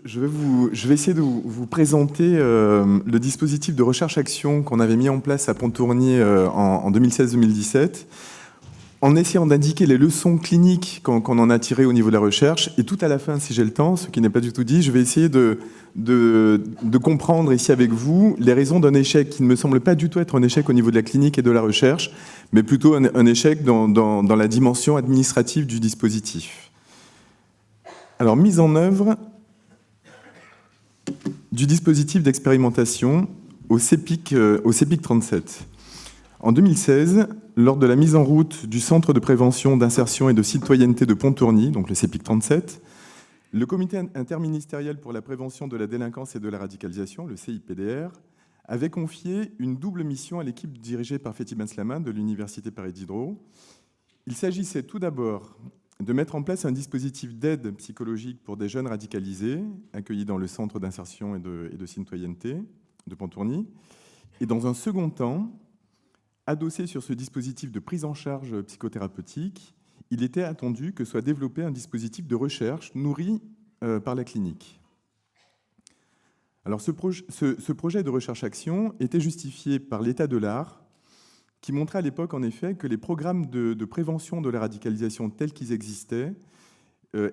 Je vais essayer de vous présenter le dispositif de recherche-action qu'on avait mis en place à Pontourny en 2016-2017, en essayant d'indiquer les leçons cliniques qu'on en a tirées au niveau de la recherche. Et tout à la fin, si j'ai le temps, ce qui n'est pas du tout dit, je vais essayer de comprendre ici avec vous les raisons d'un échec qui ne me semble pas du tout être un échec au niveau de la clinique et de la recherche, mais plutôt un échec dans la dimension administrative du dispositif. Alors, mise en œuvre du dispositif d'expérimentation au CEPIC 37. En 2016, lors de la mise en route du Centre de prévention, d'insertion et de citoyenneté de Pontourny, donc le CEPIC 37, le Comité interministériel pour la prévention de la délinquance et de la radicalisation, le CIPDR, avait confié une double mission à l'équipe dirigée par Fethi Benslama de l'Université Paris Diderot. Il s'agissait tout d'abord de mettre en place un dispositif d'aide psychologique pour des jeunes radicalisés accueillis dans le centre d'insertion et de citoyenneté de Pontourny. Et dans un second temps, adossé sur ce dispositif de prise en charge psychothérapeutique, il était attendu que soit développé un dispositif de recherche nourri par la clinique. Alors ce projet de recherche-action était justifié par l'état de l'art, qui montrait à l'époque, en effet, que les programmes de prévention de la radicalisation tels qu'ils existaient,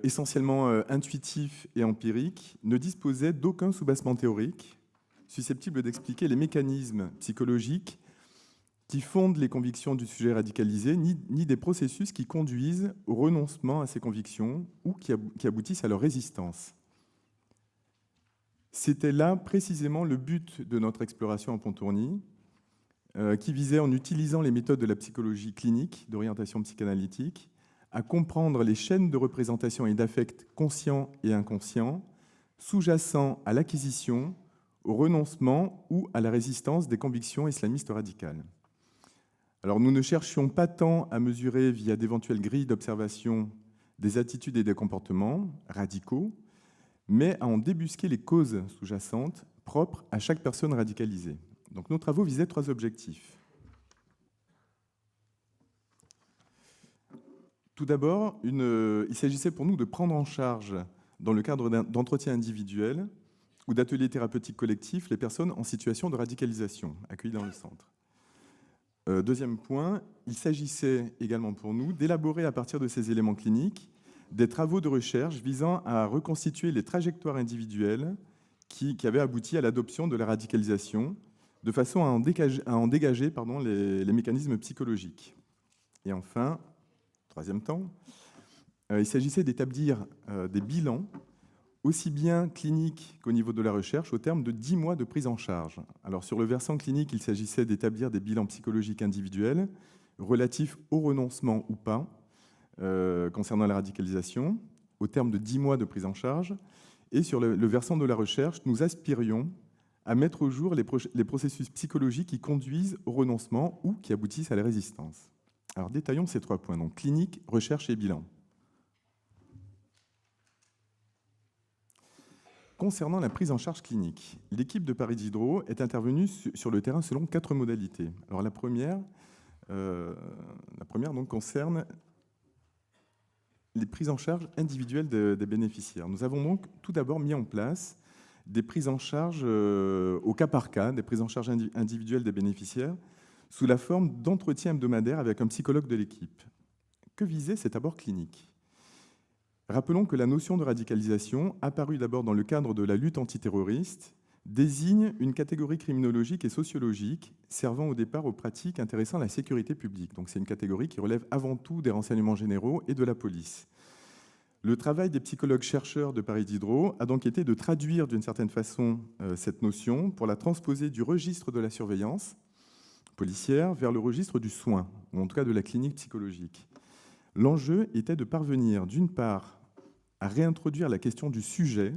essentiellement intuitifs et empiriques, ne disposaient d'aucun soubassement théorique susceptible d'expliquer les mécanismes psychologiques qui fondent les convictions du sujet radicalisé, ni des processus qui conduisent au renoncement à ces convictions ou qui aboutissent à leur résistance. C'était là précisément le but de notre exploration en Pontourny, qui visait, en utilisant les méthodes de la psychologie clinique, d'orientation psychanalytique, à comprendre les chaînes de représentation et d'affects conscients et inconscients, sous-jacents à l'acquisition, au renoncement ou à la résistance des convictions islamistes radicales. Alors, nous ne cherchions pas tant à mesurer, via d'éventuelles grilles d'observation, des attitudes et des comportements radicaux, mais à en débusquer les causes sous-jacentes propres à chaque personne radicalisée. Donc, nos travaux visaient 3 objectifs. Tout d'abord, il s'agissait pour nous de prendre en charge, dans le cadre d'entretiens individuels ou d'ateliers thérapeutiques collectifs, les personnes en situation de radicalisation accueillies dans le centre. Deuxième point, il s'agissait également pour nous d'élaborer à partir de ces éléments cliniques des travaux de recherche visant à reconstituer les trajectoires individuelles qui avaient abouti à l'adoption de la radicalisation, de façon à en dégager les mécanismes psychologiques. Et enfin, troisième temps, il s'agissait d'établir des bilans, aussi bien cliniques qu'au niveau de la recherche, au terme de 10 mois de prise en charge. Alors, sur le versant clinique, il s'agissait d'établir des bilans psychologiques individuels relatifs au renoncement ou pas concernant la radicalisation, au terme de 10 mois de prise en charge. Et sur le versant de la recherche, nous aspirions à mettre au jour les processus psychologiques qui conduisent au renoncement ou qui aboutissent à la résistance. Alors, détaillons ces 3 points, donc clinique, recherche et bilan. Concernant la prise en charge clinique, l'équipe de Paris Diderot est intervenue sur le terrain selon 4 modalités. Alors, la première donc, concerne les prises en charge individuelles des bénéficiaires. Nous avons donc tout d'abord mis en place des prises en charge au cas par cas, des prises en charge individuelles des bénéficiaires, sous la forme d'entretiens hebdomadaires avec un psychologue de l'équipe. Que visait cet abord clinique ? Rappelons que la notion de radicalisation, apparue d'abord dans le cadre de la lutte antiterroriste, désigne une catégorie criminologique et sociologique servant au départ aux pratiques intéressant la sécurité publique. Donc c'est une catégorie qui relève avant tout des renseignements généraux et de la police. Le travail des psychologues-chercheurs de Paris Diderot a donc été de traduire d'une certaine façon cette notion pour la transposer du registre de la surveillance policière vers le registre du soin, ou en tout cas de la clinique psychologique. L'enjeu était de parvenir, d'une part, à réintroduire la question du sujet,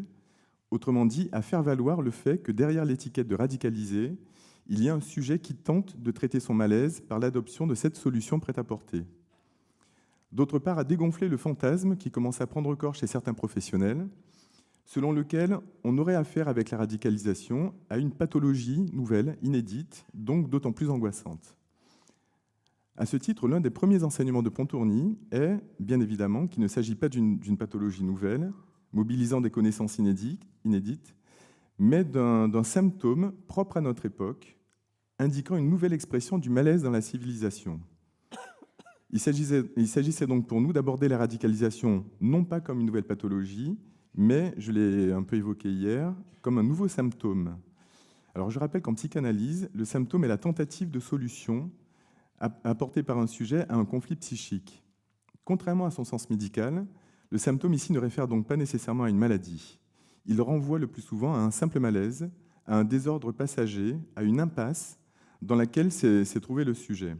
autrement dit, à faire valoir le fait que derrière l'étiquette de radicalisé, il y a un sujet qui tente de traiter son malaise par l'adoption de cette solution prête à porter. D'autre part, à dégonfler le fantasme qui commence à prendre corps chez certains professionnels, selon lequel on aurait affaire avec la radicalisation à une pathologie nouvelle, inédite, donc d'autant plus angoissante. À ce titre, l'un des premiers enseignements de Pontourny est, bien évidemment, qu'il ne s'agit pas d'une pathologie nouvelle, mobilisant des connaissances inédites, mais d'un symptôme propre à notre époque, indiquant une nouvelle expression du malaise dans la civilisation. Il s'agissait donc pour nous d'aborder la radicalisation non pas comme une nouvelle pathologie, mais, je l'ai un peu évoqué hier, comme un nouveau symptôme. Alors je rappelle qu'en psychanalyse, le symptôme est la tentative de solution apportée par un sujet à un conflit psychique. Contrairement à son sens médical, le symptôme ici ne réfère donc pas nécessairement à une maladie. Il renvoie le plus souvent à un simple malaise, à un désordre passager, à une impasse dans laquelle s'est trouvé le sujet.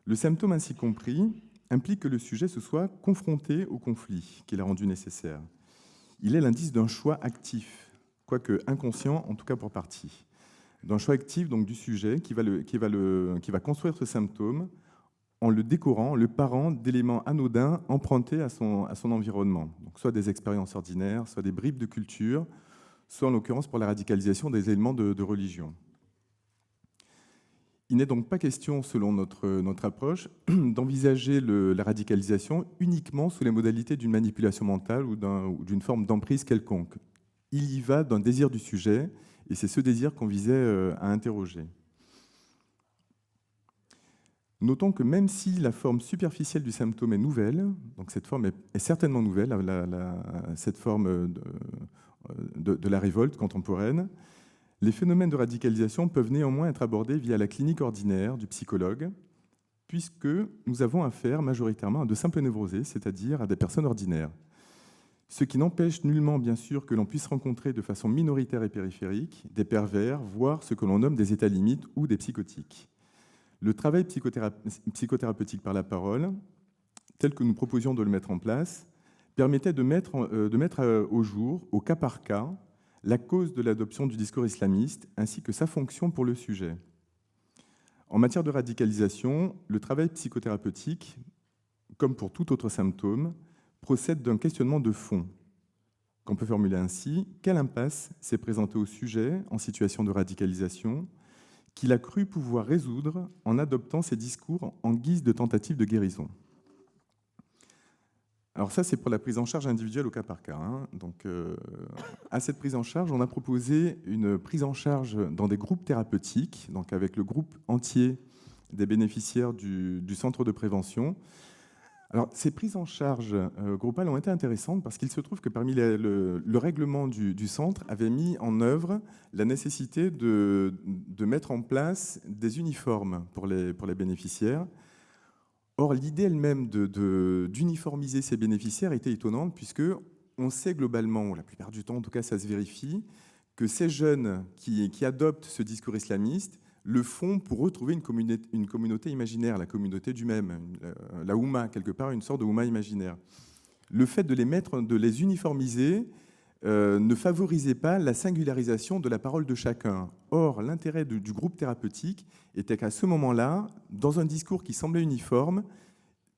Le symptôme ainsi compris implique que le sujet se soit confronté au conflit qui l'a rendu nécessaire. Il est l'indice d'un choix actif, quoique inconscient, en tout cas pour partie. D'un choix actif donc du sujet qui va construire ce symptôme en le décorant, le parant d'éléments anodins empruntés à son environnement. Donc soit des expériences ordinaires, soit des bribes de culture, soit en l'occurrence pour la radicalisation des éléments de religion. Il n'est donc pas question, selon notre approche, d'envisager la radicalisation uniquement sous les modalités d'une manipulation mentale ou d'une forme d'emprise quelconque. Il y va d'un désir du sujet, et c'est ce désir qu'on visait à interroger. Notons que même si la forme superficielle du symptôme est nouvelle, donc cette forme est certainement nouvelle, cette forme de la révolte contemporaine, les phénomènes de radicalisation peuvent néanmoins être abordés via la clinique ordinaire du psychologue, puisque nous avons affaire majoritairement à de simples névrosés, c'est-à-dire à des personnes ordinaires. Ce qui n'empêche nullement, bien sûr, que l'on puisse rencontrer de façon minoritaire et périphérique des pervers, voire ce que l'on nomme des états limites ou des psychotiques. Le travail psychothérapeutique par la parole, tel que nous proposions de le mettre en place, permettait de mettre au jour, au cas par cas, la cause de l'adoption du discours islamiste, ainsi que sa fonction pour le sujet. En matière de radicalisation, le travail psychothérapeutique, comme pour tout autre symptôme, procède d'un questionnement de fond, qu'on peut formuler ainsi: quelle impasse s'est présentée au sujet en situation de radicalisation, qu'il a cru pouvoir résoudre en adoptant ces discours en guise de tentative de guérison? Alors ça, c'est pour la prise en charge individuelle au cas par cas. Donc, à cette prise en charge, on a proposé une prise en charge dans des groupes thérapeutiques, donc avec le groupe entier des bénéficiaires du centre de prévention. Alors, ces prises en charge groupales ont été intéressantes parce qu'il se trouve que parmi le règlement du centre avait mis en œuvre la nécessité de mettre en place des uniformes pour les bénéficiaires. Or, l'idée elle-même d'uniformiser ces bénéficiaires était étonnante, puisque on sait globalement, la plupart du temps en tout cas ça se vérifie, que ces jeunes qui adoptent ce discours islamiste le font pour retrouver une communauté imaginaire, la communauté du même, la Oumma, quelque part, une sorte de Oumma imaginaire. Le fait de les uniformiser ne favorisait pas la singularisation de la parole de chacun. Or, l'intérêt du groupe thérapeutique était qu'à ce moment-là, dans un discours qui semblait uniforme,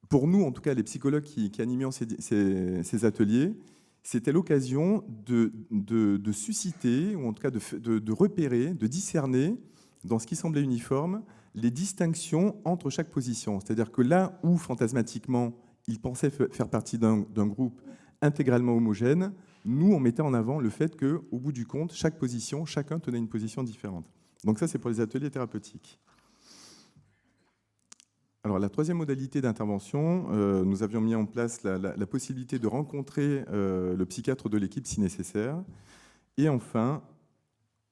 pour nous, en tout cas les psychologues qui animions ces ateliers, c'était l'occasion de susciter, ou en tout cas de repérer, de discerner, dans ce qui semblait uniforme, les distinctions entre chaque position. C'est-à-dire que là où, fantasmatiquement, ils pensaient faire partie d'un groupe intégralement homogène, nous, on mettait en avant le fait qu'au bout du compte, chaque position, chacun tenait une position différente. Donc ça, c'est pour les ateliers thérapeutiques. Alors, la troisième modalité d'intervention, nous avions mis en place la possibilité de rencontrer le psychiatre de l'équipe si nécessaire. Et enfin,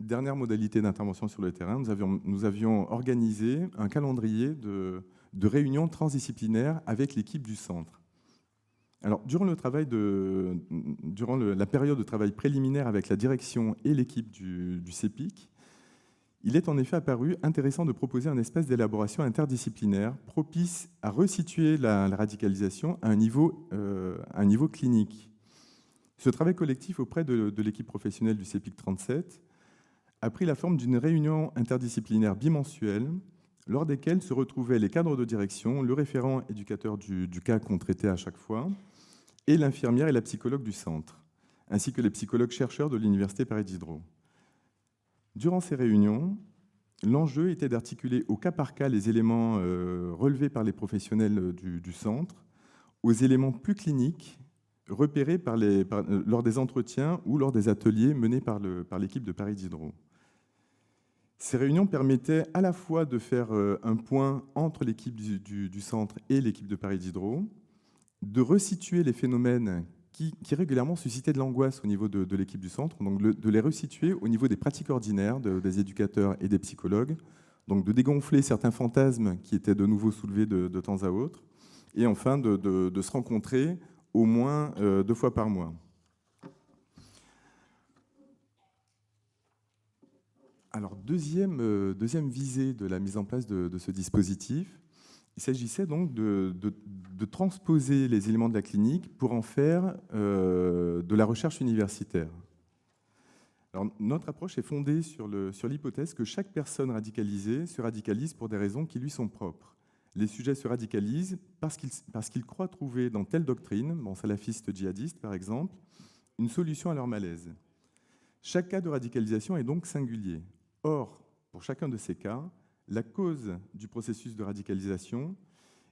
dernière modalité d'intervention sur le terrain, nous avions organisé un calendrier de réunions transdisciplinaires avec l'équipe du centre. Alors, durant la période de travail préliminaire avec la direction et l'équipe du CEPIC, il est en effet apparu intéressant de proposer un espace d'élaboration interdisciplinaire propice à resituer la radicalisation à un niveau clinique. Ce travail collectif auprès de l'équipe professionnelle du CEPIC 37 a pris la forme d'une réunion interdisciplinaire bimensuelle, lors desquelles se retrouvaient les cadres de direction, le référent éducateur du cas qu'on traitait à chaque fois, et l'infirmière et la psychologue du centre, ainsi que les psychologues chercheurs de l'Université Paris Diderot. Durant ces réunions, l'enjeu était d'articuler au cas par cas les éléments relevés par les professionnels du centre aux éléments plus cliniques repérés lors des entretiens ou lors des ateliers menés par l'équipe de Paris Diderot. Ces réunions permettaient à la fois de faire un point entre l'équipe du centre et l'équipe de Paris Diderot, de resituer les phénomènes qui régulièrement suscitaient de l'angoisse au niveau de l'équipe du centre, donc de les resituer au niveau des pratiques ordinaires des éducateurs et des psychologues, donc de dégonfler certains fantasmes qui étaient de nouveau soulevés de temps à autre, et enfin de se rencontrer au moins 2 fois par mois. Alors, deuxième visée de la mise en place de ce dispositif, il s'agissait donc de transposer les éléments de la clinique pour en faire de la recherche universitaire. Alors, notre approche est fondée sur l'hypothèse que chaque personne radicalisée se radicalise pour des raisons qui lui sont propres. Les sujets se radicalisent parce qu'ils croient trouver dans telle doctrine, salafiste djihadiste par exemple, une solution à leur malaise. Chaque cas de radicalisation est donc singulier. Or, pour chacun de ces cas, la cause du processus de radicalisation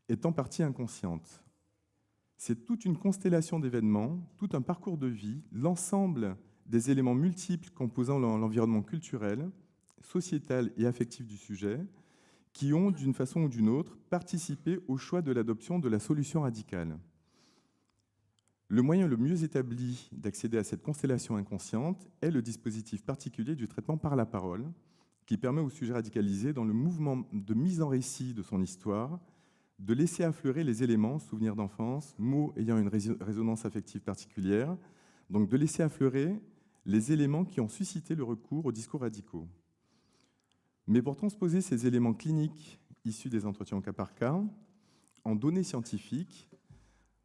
est en partie inconsciente. C'est toute une constellation d'événements, tout un parcours de vie, l'ensemble des éléments multiples composant l'environnement culturel, sociétal et affectif du sujet, qui ont, d'une façon ou d'une autre, participé au choix de l'adoption de la solution radicale. Le moyen le mieux établi d'accéder à cette constellation inconsciente est le dispositif particulier du traitement par la parole, qui permet au sujet radicalisé, dans le mouvement de mise en récit de son histoire, de laisser affleurer les éléments, souvenirs d'enfance, mots ayant une résonance affective particulière, donc de laisser affleurer les éléments qui ont suscité le recours aux discours radicaux. Mais pour transposer ces éléments cliniques issus des entretiens au cas par cas, en données scientifiques,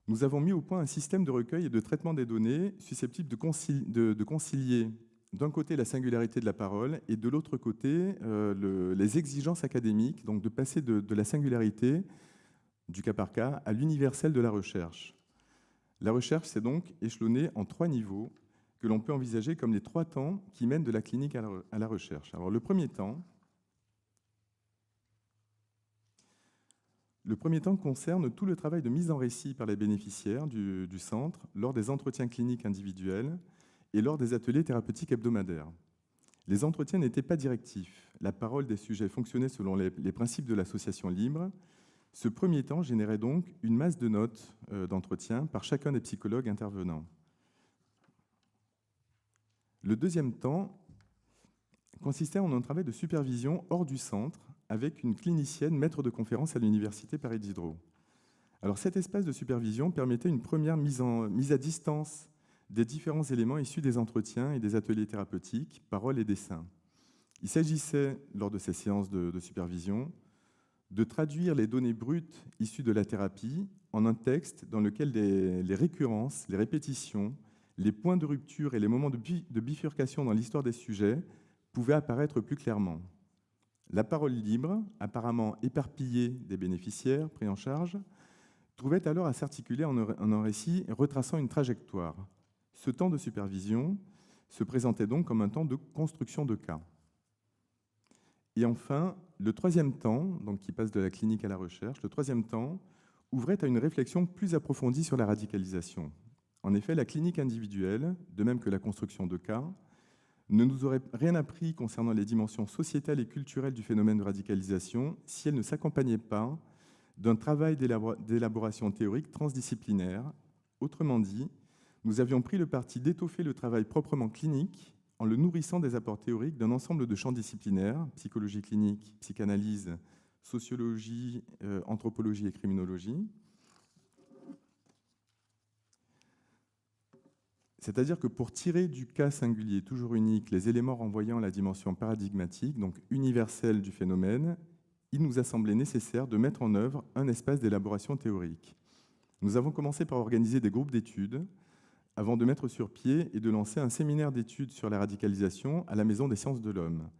nous avons mis au point un système de recueil et de traitement des données susceptible de concilier d'un côté la singularité de la parole et de l'autre côté les exigences académiques, donc de passer de la singularité du cas par cas à l'universel de la recherche. La recherche s'est donc échelonnée en 3 niveaux que l'on peut envisager comme les 3 temps qui mènent de la clinique à la recherche. Alors le premier temps concerne tout le travail de mise en récit par les bénéficiaires du centre lors des entretiens cliniques individuels et lors des ateliers thérapeutiques hebdomadaires. Les entretiens n'étaient pas directifs. La parole des sujets fonctionnait selon les principes de l'association libre. Ce premier temps générait donc une masse de notes d'entretien par chacun des psychologues intervenants. Le deuxième temps consistait en un travail de supervision hors du centre avec une clinicienne maître de conférence à l'université Paris Diderot. Alors cet espace de supervision permettait une première mise à distance des différents éléments issus des entretiens et des ateliers thérapeutiques, paroles et dessins. Il s'agissait, lors de ces séances de supervision, de traduire les données brutes issues de la thérapie en un texte dans lequel les récurrences, les répétitions, les points de rupture et les moments de bifurcation dans l'histoire des sujets pouvaient apparaître plus clairement. La parole libre, apparemment éparpillée des bénéficiaires pris en charge, trouvait alors à s'articuler en un récit retraçant une trajectoire. Ce temps de supervision se présentait donc comme un temps de construction de cas. Et enfin, le troisième temps, donc qui passe de la clinique à la recherche, le troisième temps ouvrait à une réflexion plus approfondie sur la radicalisation. En effet, la clinique individuelle, de même que la construction de cas, ne nous aurait rien appris concernant les dimensions sociétales et culturelles du phénomène de radicalisation si elle ne s'accompagnait pas d'un travail d'élaboration théorique transdisciplinaire. Autrement dit, nous avions pris le parti d'étoffer le travail proprement clinique en le nourrissant des apports théoriques d'un ensemble de champs disciplinaires, psychologie clinique, psychanalyse, sociologie, anthropologie et criminologie. C'est-à-dire que pour tirer du cas singulier toujours unique les éléments renvoyant à la dimension paradigmatique, donc universelle du phénomène, il nous a semblé nécessaire de mettre en œuvre un espace d'élaboration théorique. Nous avons commencé par organiser des groupes d'études avant de mettre sur pied et de lancer un séminaire d'études sur la radicalisation à la Maison des sciences de l'homme.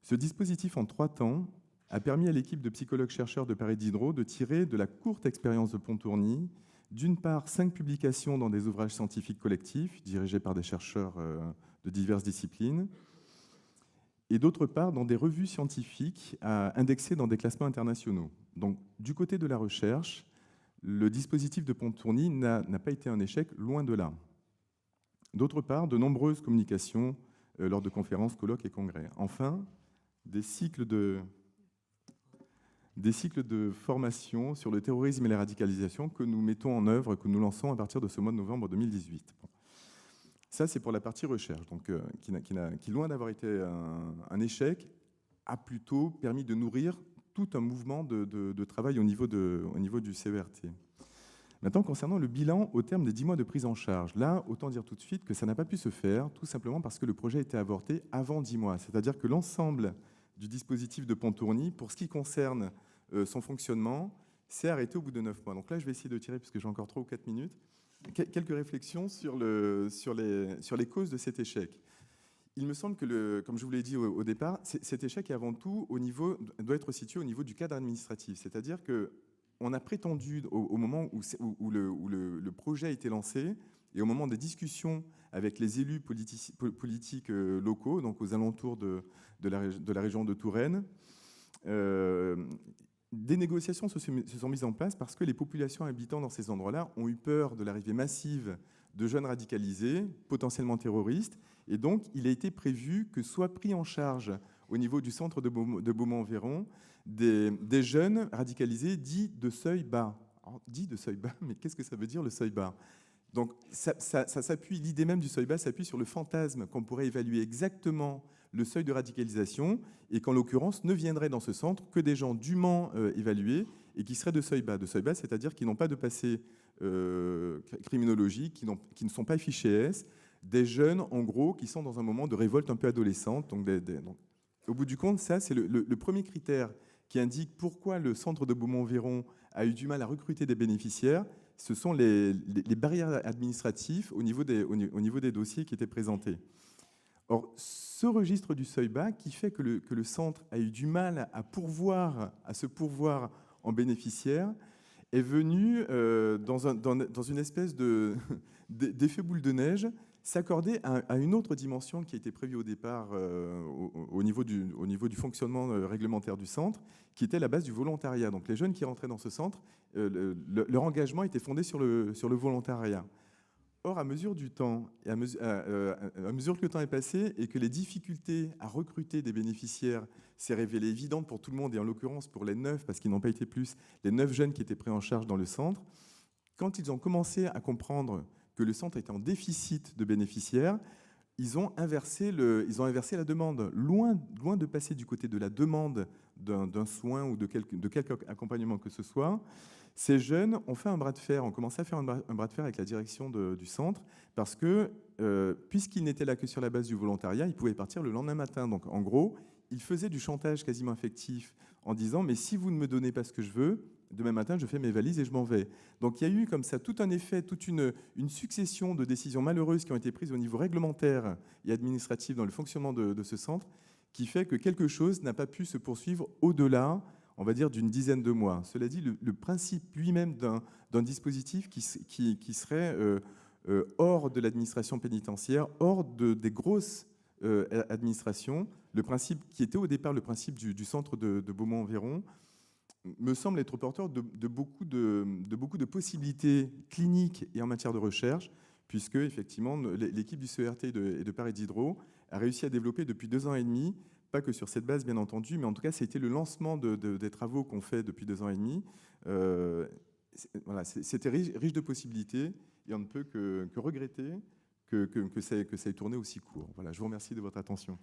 Ce dispositif en 3 temps a permis à l'équipe de psychologues-chercheurs de Paris Diderot de tirer de la courte expérience de Pontourny, d'une part 5 publications dans des ouvrages scientifiques collectifs dirigés par des chercheurs de diverses disciplines, et d'autre part dans des revues scientifiques indexées dans des classements internationaux. Donc du côté de la recherche, le dispositif de Pontourny n'a pas été un échec, loin de là. D'autre part, de nombreuses communications lors de conférences, colloques et congrès. Enfin, des cycles de formation sur le terrorisme et la radicalisation que nous mettons en œuvre, que nous lançons à partir de ce mois de novembre 2018. Bon. Ça, c'est pour la partie recherche, donc, qui loin d'avoir été un échec, a plutôt permis de nourrir tout un mouvement de travail au niveau du CERT. Maintenant, concernant le bilan au terme des 10 mois de prise en charge, là, autant dire tout de suite que ça n'a pas pu se faire, tout simplement parce que le projet a été avorté avant 10 mois. C'est-à-dire que l'ensemble du dispositif de Pontourny, pour ce qui concerne son fonctionnement, s'est arrêté au bout de 9 mois. Donc là, je vais essayer de tirer, puisque j'ai encore 3 ou 4 minutes, quelques réflexions sur les causes de cet échec. Il me semble que, comme je vous l'ai dit au départ, cet échec est avant tout doit être situé au niveau du cadre administratif. C'est-à-dire qu'on a prétendu, au moment où le projet a été lancé, et au moment des discussions avec les élus politiques locaux, donc aux alentours de la région de Touraine, des négociations se sont mises en place parce que les populations habitant dans ces endroits-là ont eu peur de l'arrivée massive de jeunes radicalisés, potentiellement terroristes, et donc il a été prévu que soient pris en charge au niveau du centre de Beaumont-Environ des jeunes radicalisés dits de seuil bas. Alors, dits de seuil bas, mais qu'est-ce que ça veut dire le seuil bas ? Donc ça s'appuie, l'idée même du seuil bas s'appuie sur le fantasme qu'on pourrait évaluer exactement le seuil de radicalisation et qu'en l'occurrence ne viendraient dans ce centre que des gens dûment évalués et qui seraient de seuil bas. De seuil bas, c'est-à-dire qui n'ont pas de passé criminologique, qui ne sont pas fichés S, des jeunes en gros qui sont dans un moment de révolte un peu adolescente. Donc, au bout du compte, ça c'est le premier critère qui indique pourquoi le centre de Beaumont-Environ a eu du mal à recruter des bénéficiaires. Ce sont les barrières administratives au niveau des dossiers qui étaient présentés. Or, ce registre du seuil bas qui fait que le centre a eu du mal à se pourvoir en bénéficiaires est venu, dans une espèce d'effet boule de neige, s'accorder à une autre dimension qui a été prévue au départ au niveau du fonctionnement réglementaire du centre, qui était la base du volontariat. Donc les jeunes qui rentraient dans ce centre, leur engagement était fondé sur le volontariat. Or, à mesure du temps, et à mesure que le temps est passé et que les difficultés à recruter des bénéficiaires s'est révélées évidentes pour tout le monde, et en l'occurrence pour les 9, parce qu'ils n'ont pas été plus, les 9 jeunes qui étaient pris en charge dans le centre, quand ils ont commencé à comprendre que le centre était en déficit de bénéficiaires, ils ont inversé la demande. Loin de passer du côté de la demande d'un soin ou de quelque accompagnement que ce soit, ces jeunes ont fait un bras de fer, ont commencé à faire un bras de fer avec la direction du centre, parce que, puisqu'ils n'étaient là que sur la base du volontariat, ils pouvaient partir le lendemain matin. Donc, en gros, ils faisaient du chantage quasiment affectif en disant « mais si vous ne me donnez pas ce que je veux, demain matin, je fais mes valises et je m'en vais ». Donc il y a eu comme ça tout un effet, toute une succession de décisions malheureuses qui ont été prises au niveau réglementaire et administratif dans le fonctionnement de ce centre, qui fait que quelque chose n'a pas pu se poursuivre au-delà, on va dire, d'une dizaine de mois. Cela dit, le principe lui-même d'un dispositif qui serait hors de l'administration pénitentiaire, hors des grosses administrations, le principe qui était au départ le principe du centre de Beaumont-Environ, me semble être porteur de beaucoup de possibilités cliniques et en matière de recherche, puisque effectivement l'équipe du CERT et de Paris Diderot a réussi à développer depuis 2 ans et demi, pas que sur cette base bien entendu, mais en tout cas c'était le lancement des travaux qu'on fait depuis 2 ans et demi. Voilà, c'était riche de possibilités et on ne peut que regretter que ça ait tourné aussi court. Voilà, je vous remercie de votre attention.